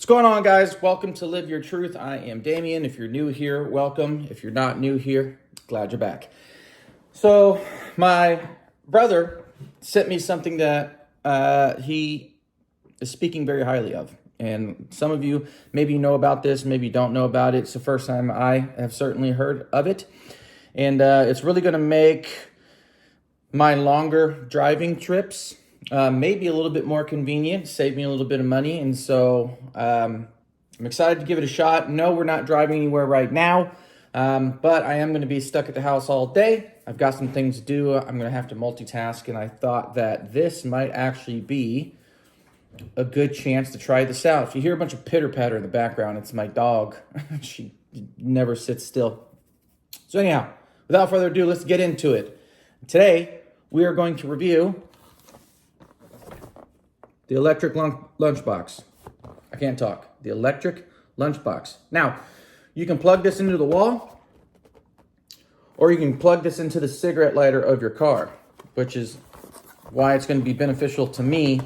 going on, guys? Welcome to Live Your Truth. I am Damien. If you're new here, welcome. If you're not new here, glad you're back. So my brother sent me something that he is speaking very highly of. And some of you maybe know about this, maybe don't know about it. It's the first time I have certainly heard of it. And it's really going to make my longer driving trips maybe a little bit more convenient, save me a little bit of money. And so I'm excited to give it a shot. No, we're not driving anywhere right now, but I am going to be stuck at the house all day. I've got some things to do. I'm going to have to multitask, and I thought that this might actually be a good chance to try this out. If you hear a bunch of pitter-patter in the background, it's my dog. She never sits still. So anyhow, without further ado, let's get into it. Today, we are going to review the Electric Lunchbox. I can't talk. The Electric Lunchbox. Now, you can plug this into the wall, or you can plug this into the cigarette lighter of your car, which is why it's going to be beneficial to me,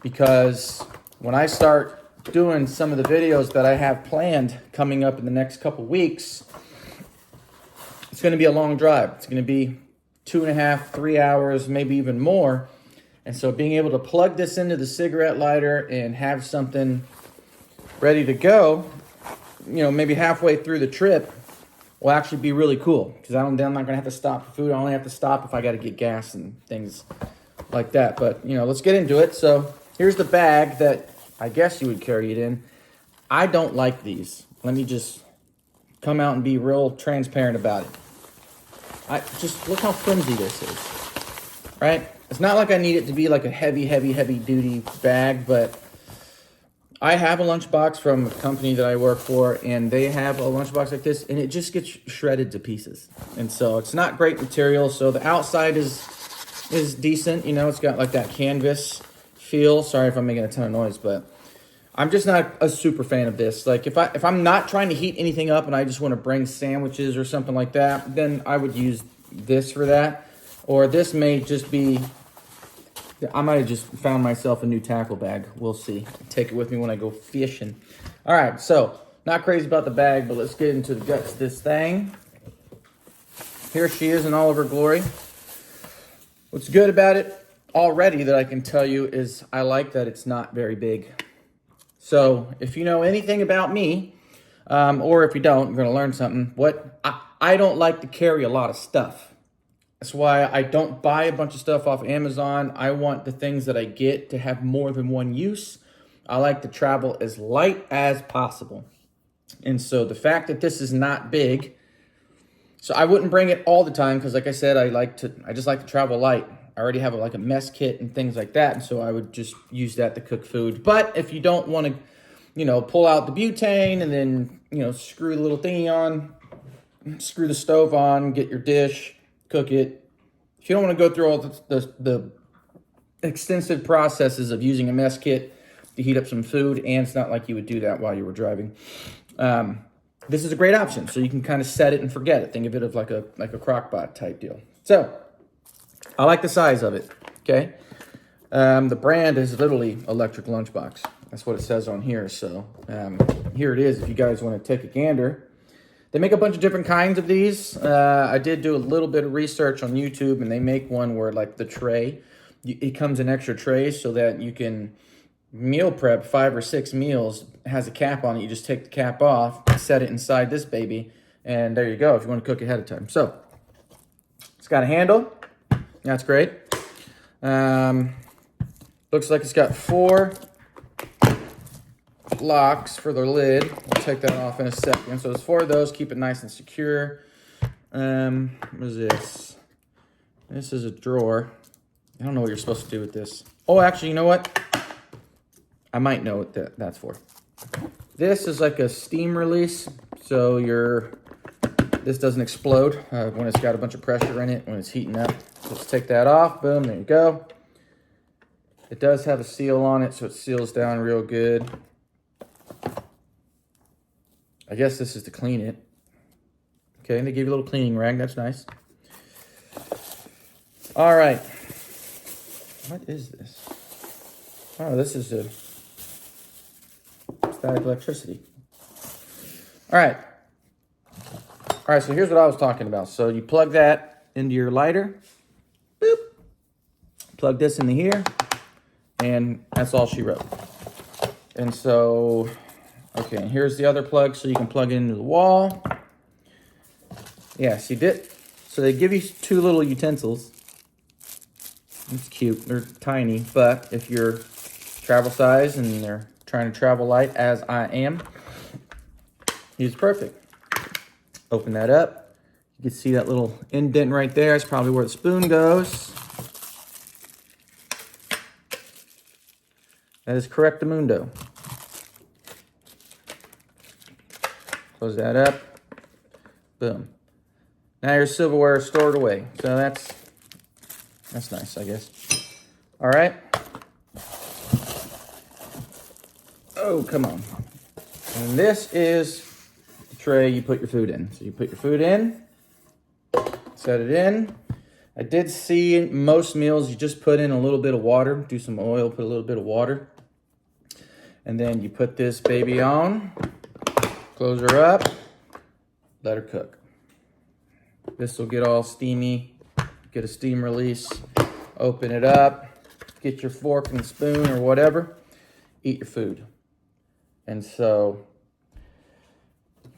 because when I start doing some of the videos that I have planned coming up in the next couple weeks, it's going to be a long drive. It's going to be 2.5, 3 hours, maybe even more. And so being able to plug this into the cigarette lighter and have something ready to go, maybe halfway through the trip, will actually be really cool. Because I'm not going to have to stop for food. I only have to stop if I got to get gas and things like that. But, let's get into it. So here's the bag that I guess you would carry it in. I don't like these. Let me just come out and be real transparent about it. Just look how flimsy this is, right? It's not like I need it to be like a heavy duty bag, but I have a lunchbox from a company that I work for, and they have a lunchbox like this, and it just gets shredded to pieces. And so it's not great material. So the outside is decent. It's got like that canvas feel. Sorry if I'm making a ton of noise, but I'm just not a super fan of this. Like if I'm not trying to heat anything up and I just want to bring sandwiches or something like that, then I would use this for that. Or this may just be, I might have just found myself a new tackle bag. We'll see. Take it with me when I go fishing. All right, so not crazy about the bag, but let's get into the guts of this thing. Here she is in all of her glory. What's good about it already that I can tell you is I like that it's not very big. So if you know anything about me, or if you don't, you're going to learn something. I don't like to carry a lot of stuff. That's why I don't buy a bunch of stuff off Amazon. I want the things that I get to have more than one use. I like to travel as light as possible. And so the fact that this is not big, so I wouldn't bring it all the time because like I said, I just like to travel light. I already have a mess kit and things like that. And so I would just use that to cook food. But if you don't want to, pull out the butane and then, screw the little thingy on, screw the stove on, get your dish, cook it. If you don't want to go through all the extensive processes of using a mess kit to heat up some food, and it's not like you would do that while you were driving, this is a great option. So you can kind of set it and forget it. Think of it as like a crock pot type deal. So I like the size of it. Okay, the brand is literally Electric Lunchbox. That's what it says on here. So here it is. If you guys want to take a gander. They make a bunch of different kinds of these. I did do a little bit of research on YouTube, and they make one where like the tray, it comes in extra trays so that you can meal prep 5 or 6 meals. It has a cap on it. You just take the cap off, set it inside this baby, and there you go if you want to cook ahead of time. So it's got a handle. That's great. Looks like it's got 4 locks for the lid. We'll take that off in a second. So there's 4 of those. Keep it nice and secure. What is this? This is a drawer. I don't know what you're supposed to do with this. Oh, actually, you know what? I might know what that's for. This is like a steam release, so this doesn't explode when it's got a bunch of pressure in it when it's heating up. So let's take that off. Boom, there you go. It does have a seal on it, so it seals down real good. I guess this is to clean it. Okay, and they give you a little cleaning rag. That's nice. All right. What is this? Oh, this is static electricity. All right. All right, so here's what I was talking about. So you plug that into your lighter. Boop. Plug this into here. And that's all she wrote. And so, okay, here's the other plug so you can plug it into the wall. Yes, you did. So they give you two little utensils. It's cute. They're tiny, but if you're travel size and they're trying to travel light, as I am, it's perfect. Open that up. You can see that little indent right there. It's probably where the spoon goes. That is correctamundo. Close that up. Boom. Now your silverware is stored away. So that's nice, I guess. All right. Oh, come on. And this is the tray you put your food in. So you put your food in, set it in. I did see most meals you just put in a little bit of water, do some oil, put a little bit of water. And then you put this baby on, close her up, let her cook. This will get all steamy, get a steam release, open it up, get your fork and spoon or whatever, eat your food. And so,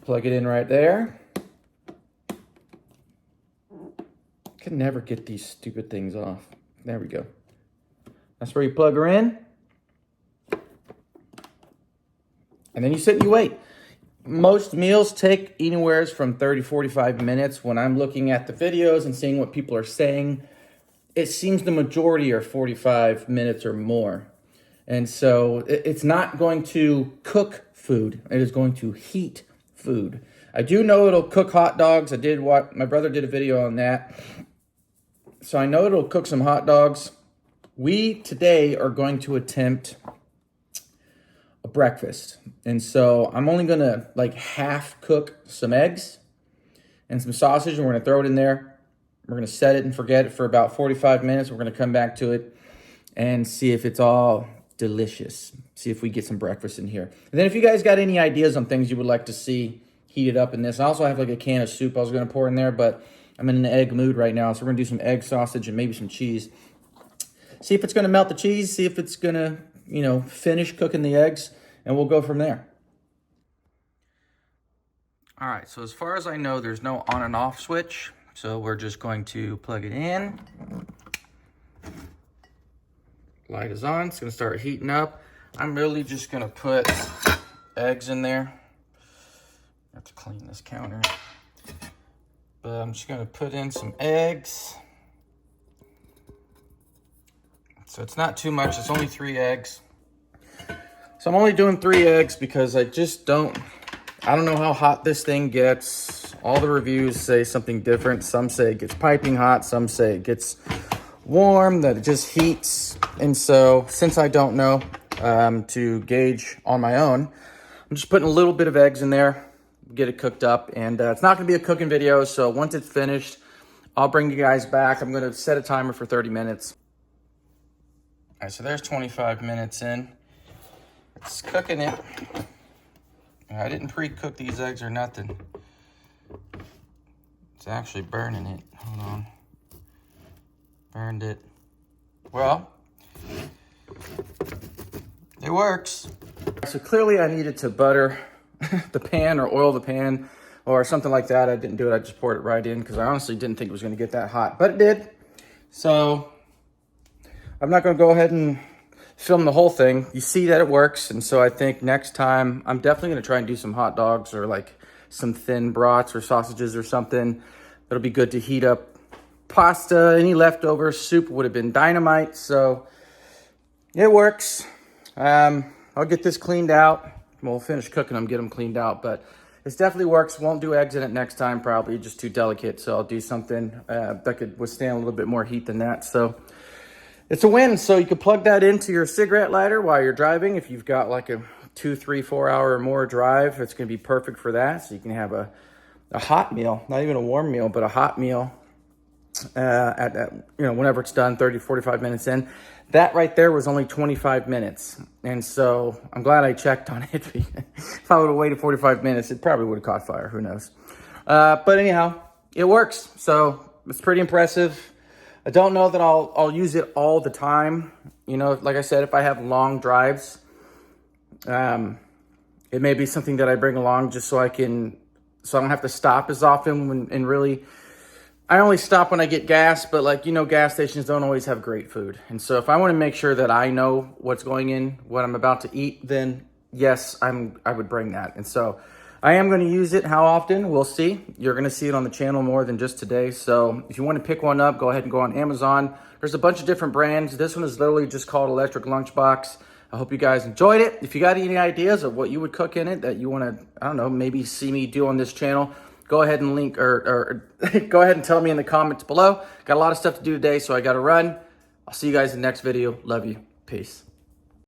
plug it in right there. Can never get these stupid things off. There we go. That's where you plug her in. And then you sit and you wait. Most meals take anywhere from 30, 45 minutes. When I'm looking at the videos and seeing what people are saying, it seems the majority are 45 minutes or more. And so it's not going to cook food. It is going to heat food. I do know it'll cook hot dogs. My brother did a video on that. So I know it'll cook some hot dogs. We today are going to attempt a breakfast. And so I'm only going to like half cook some eggs and some sausage, and we're going to throw it in there. We're going to set it and forget it for about 45 minutes. We're going to come back to it and see if it's all delicious. See if we get some breakfast in here. And then if you guys got any ideas on things you would like to see heated up in this, I also have like a can of soup I was going to pour in there, but I'm in an egg mood right now. So we're going to do some egg sausage and maybe some cheese. See if it's going to melt the cheese. See if it's going to, finish cooking the eggs, and we'll go from there. All right, so as far as I know, there's no on and off switch. So we're just going to plug it in. Light is on. It's going to start heating up. I'm really just going to put eggs in there. I have to clean this counter. But I'm just going to put in some eggs. So it's not too much. It's only 3 eggs. So I'm only doing 3 eggs because I don't know how hot this thing gets. All the reviews say something different. Some say it gets piping hot. Some say it gets warm, that it just heats. And so since I don't know to gauge on my own, I'm just putting a little bit of eggs in there, get it cooked up. And it's not going to be a cooking video. So once it's finished, I'll bring you guys back. I'm going to set a timer for 30 minutes. All right, so there's 25 minutes in. It's cooking it. I didn't pre-cook these eggs or nothing. It's actually burning it. Hold on. Burned it. Well, it works. So clearly I needed to butter the pan or oil the pan or something like that. I didn't do it. I just poured it right in because I honestly didn't think it was going to get that hot. But it did. So I'm not going to go ahead and film the whole thing. You see that it works. And so I think next time I'm definitely going to try and do some hot dogs or like some thin brats or sausages or something. That'll be good to heat up. Pasta, any leftover soup would have been dynamite. So it works. I'll get this cleaned out. We'll finish cooking them, get them cleaned out. But it definitely works. Won't do eggs in it next time, probably just too delicate. So I'll do something that could withstand a little bit more heat than that. So it's a win. So you can plug that into your cigarette lighter while you're driving. If you've got like a 2, 3, 4 hour or more drive, it's going to be perfect for that. So you can have a hot meal, not even a warm meal, but a hot meal at whenever it's done, 30, 45 minutes in. That right there was only 25 minutes. And so I'm glad I checked on it. If I would have waited 45 minutes, it probably would have caught fire. Who knows? But anyhow, it works. So it's pretty impressive. I don't know that I'll use it all the time. You know, like I said, if I have long drives, it may be something that I bring along just so I don't have to stop as often and really, I only stop when I get gas, but like, you know, gas stations don't always have great food. And so if I want to make sure that I know what's going in, what I'm about to eat, then yes, I would bring that. And so I am going to use it. How often? We'll see. You're going to see it on the channel more than just today. So if you want to pick one up, go ahead and go on Amazon. There's a bunch of different brands. This one is literally just called Electric Lunchbox. I hope you guys enjoyed it. If you got any ideas of what you would cook in it that you want to, I don't know, maybe see me do on this channel, go ahead and link or go ahead and tell me in the comments below. Got a lot of stuff to do today, so I got to run. I'll see you guys in the next video. Love you. Peace.